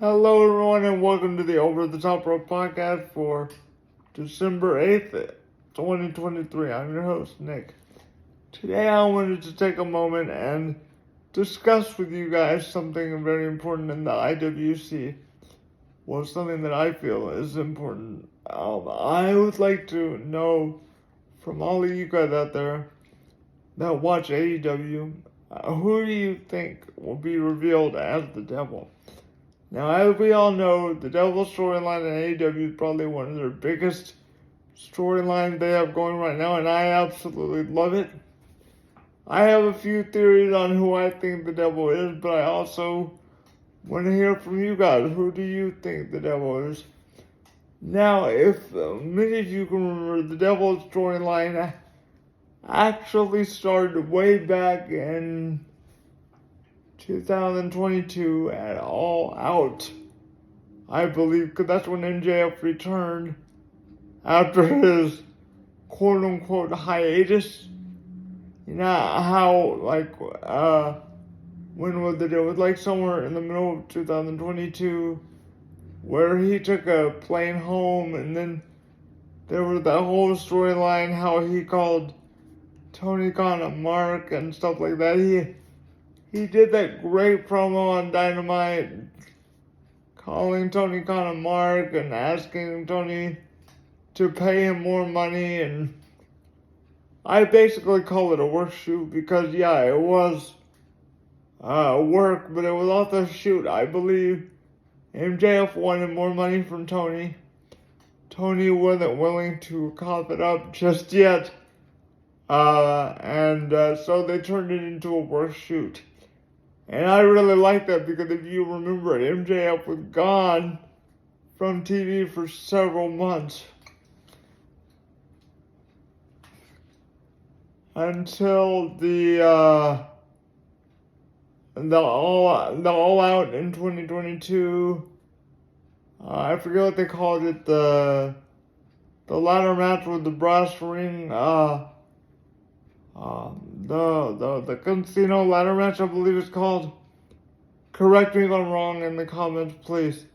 Hello, everyone, and welcome to the Over the Top Rope podcast for December 8th, 2023. I'm your host, Nick. Today, I wanted to take a moment and discuss with you guys something very important in the IWC. Well, something that I feel is important. I would like to know from all of you guys out there that watch AEW, who do you think will be revealed as the devil? Now, as we all know, the Devil storyline in AEW is probably one of their biggest storylines they have going right now, and I absolutely love it. I have a few theories on who I think the Devil is, but I also want to hear from you guys. Who do you think the Devil is? Now, if many of you can remember, the Devil storyline actually started way back in 2022 at All Out, I believe, because that's when MJF returned after his quote-unquote hiatus. You know how, when was it? It was like somewhere in the middle of 2022 where he took a plane home, and then there was that whole storyline how he called Tony Khan a mark and stuff like that. He did that great promo on Dynamite, calling Tony Khan a mark and asking Tony to pay him more money, and I basically call it a work shoot because, yeah, it was work, but it was also a shoot. I believe MJF wanted more money from Tony. Tony wasn't willing to cough it up just yet, and so they turned it into a work shoot. And I really like that because if you remember, MJF was gone from TV for several months until the all out in 2022. I forget what they called it. The ladder match with the brass ring. The casino ladder match, I believe it's called. Correct me if I'm wrong in the comments, please.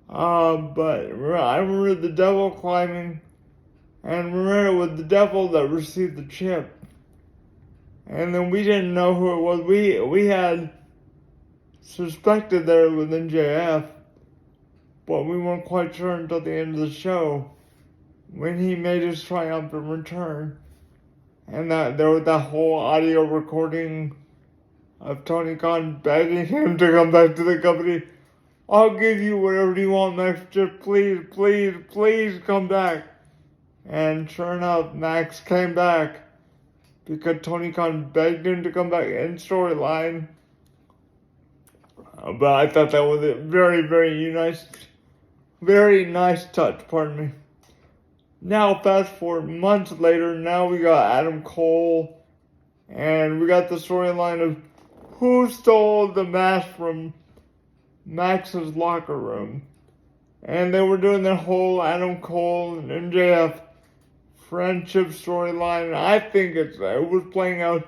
But I remember the devil climbing, and remember it was the devil that received the chip. And then we didn't know who it was. We had suspected that it was MJF, but we weren't quite sure until the end of the show when he made his triumphant return. And that there was that whole audio recording of Tony Khan begging him to come back to the company. I'll give you whatever you want, Max. Just please, please, please come back. And sure enough, Max came back because Tony Khan begged him to come back in storyline. But I thought that was a very, very nice touch, pardon me. Now, fast forward months later, now we got Adam Cole, and we got the storyline of who stole the mask from Max's locker room. And they were doing their whole Adam Cole and MJF friendship storyline, and I think it was playing out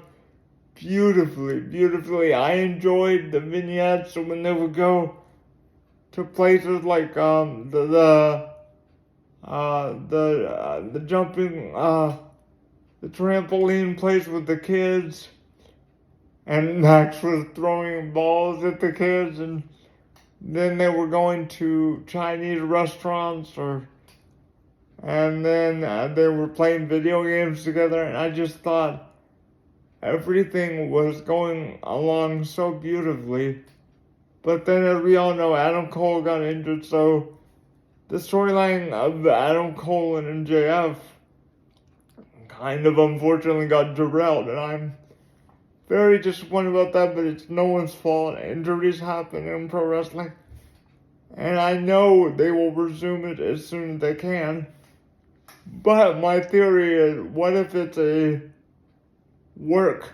beautifully. I enjoyed the vignettes when they would go to places like the jumping, the trampoline place with the kids, and Max was throwing balls at the kids, and then they were going to Chinese restaurants, and then they were playing video games together, and I just thought everything was going along so beautifully. But then, as we all know, Adam Cole got injured, so the storyline of Adam Cole and MJF kind of unfortunately got derailed, and I'm very disappointed about that, but it's no one's fault. Injuries happen in pro wrestling, and I know they will resume it as soon as they can. But my theory is, what if it's a work?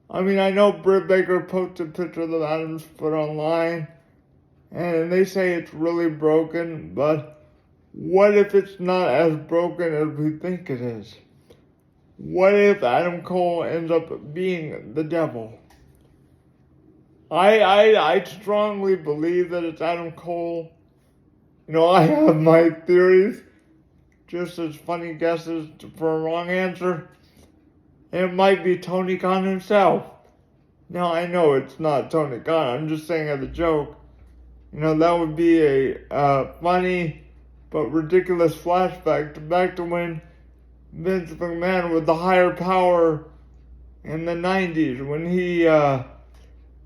I mean, I know Britt Baker posted pictures of Adam's foot online, and they say it's really broken, but what if it's not as broken as we think it is? What if Adam Cole ends up being the devil? I strongly believe that it's Adam Cole. You know, I have my theories, just as funny guesses for a wrong answer. It might be Tony Khan himself. Now, I know it's not Tony Khan, I'm just saying as a joke. You know, that would be a funny but ridiculous flashback back to when Vince McMahon was the higher power in the 90s, when he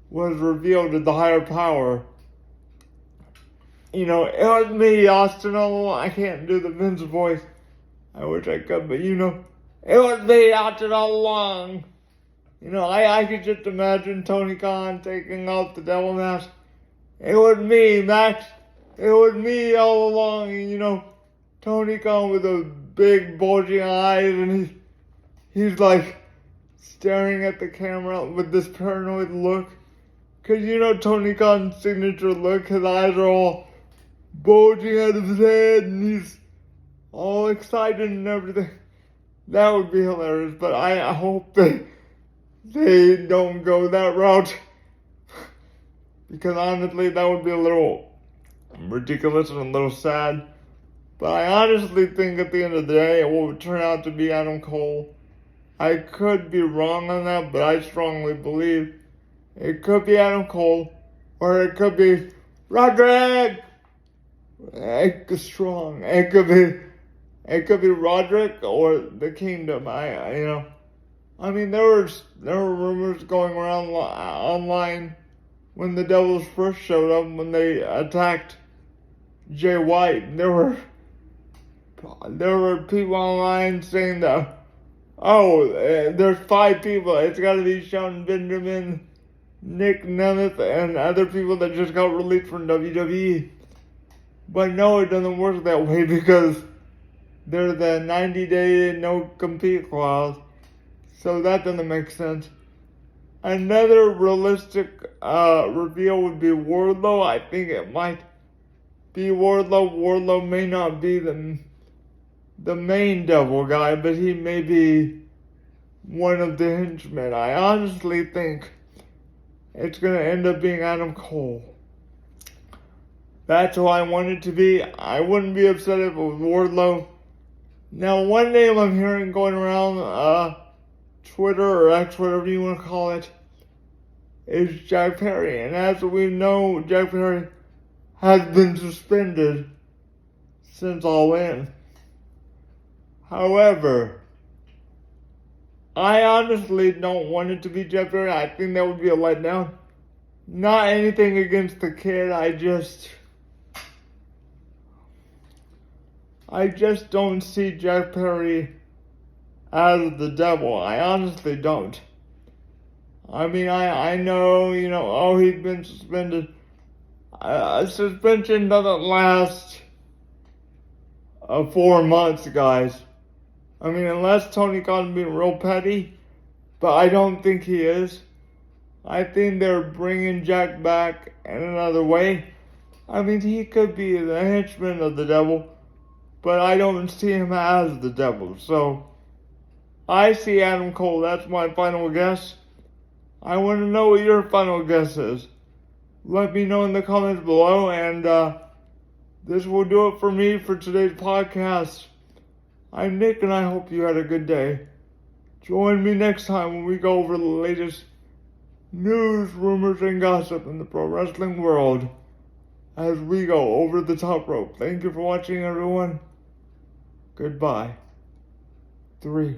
was revealed as the higher power. You know, it was me, Austin, all along. I can't do the Vince voice. I wish I could, but you know, it was me, Austin, all along. You know, I could just imagine Tony Khan taking off the devil mask. It was me, Max. It was me all along. And, you know, Tony Khan with those big bulging eyes, and he's like staring at the camera with this paranoid look. Cause you know Tony Khan's signature look, his eyes are all bulging out of his head, and he's all excited and everything. That would be hilarious, but I hope they don't go that route. Because honestly, that would be a little ridiculous and a little sad. But I honestly think at the end of the day, it will turn out to be Adam Cole. I could be wrong on that, but I strongly believe it could be Adam Cole, or it could be Roderick. Strong. It could be Roderick or the Kingdom. I mean, there were rumors going around online when the Devils first showed up, when they attacked Jay White. There were people online saying that, there's 5 people. It's got to be Shelton Benjamin, Nick Nemeth, and other people that just got released from WWE. But no, it doesn't work that way, because there's a 90-day no-compete clause. So that doesn't make sense. Another realistic reveal would be Wardlow. I think it might be Wardlow. Wardlow may not be the main devil guy, but he may be one of the henchmen. I honestly think it's going to end up being Adam Cole. That's who I want it to be. I wouldn't be upset if it was Wardlow. Now, one name I'm hearing going around Twitter or X, whatever you want to call it, is Jack Perry. And as we know, Jack Perry has been suspended since All In. However, I honestly don't want it to be Jack Perry. I think that would be a letdown. Not anything against the kid. I just don't see Jack Perry as the devil. I honestly don't. I mean, I know, he's been suspended. Suspension doesn't last 4 months, guys. I mean, unless Tony Khan's being real petty, but I don't think he is. I think they're bringing Jack back in another way. I mean, he could be the henchman of the devil, but I don't see him as the devil. So, I see Adam Cole. That's my final guess. I want to know what your final guess is. Let me know in the comments below, and this will do it for me for today's podcast. I'm Nick, and I hope you had a good day. Join me next time when we go over the latest news, rumors, and gossip in the pro wrestling world as we go over the top rope. Thank you for watching, everyone. Goodbye. 3,